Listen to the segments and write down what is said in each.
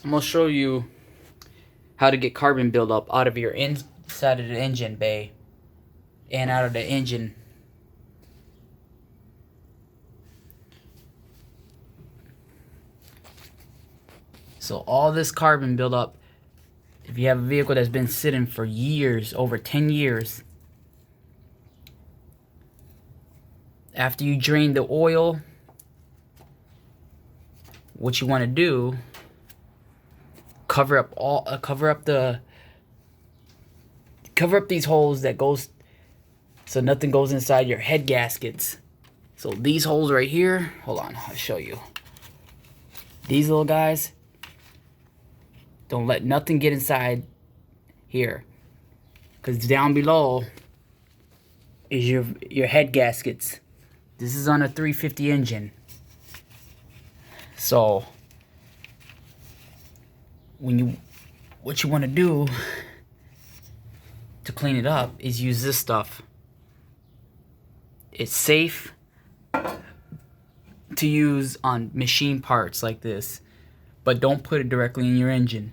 I'm going to show you how to get carbon buildup out of your inside of the engine bay and out of the engine. So all this carbon buildup, if you have a vehicle that's been sitting for years, over 10 years, after you drain the oil, what you want to do, cover up these holes that goes, so nothing goes inside your head gaskets. So these holes right here, hold on, I'll show you. These little guys, don't let nothing get inside here, because down below is your head gaskets. This is on a 350 engine. So what you want to do to clean it up is use this stuff. It's safe to use on machine parts like this, but don't put it directly in your engine.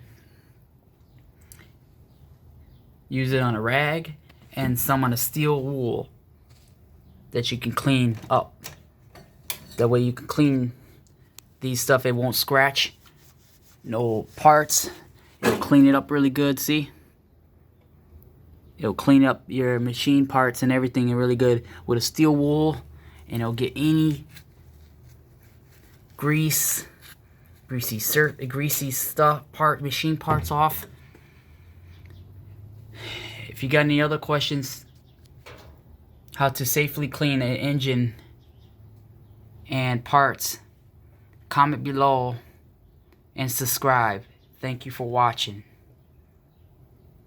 Use it on a rag and some on a steel wool that you can clean up. That way you can clean these stuff, it won't scratch. No parts. It'll clean it up really good, see? It'll clean up your machine parts and everything really good with a steel wool, and it'll get any greasy stuff, machine parts off. If you got any other questions how to safely clean an engine and parts, comment below and subscribe. Thank you for watching.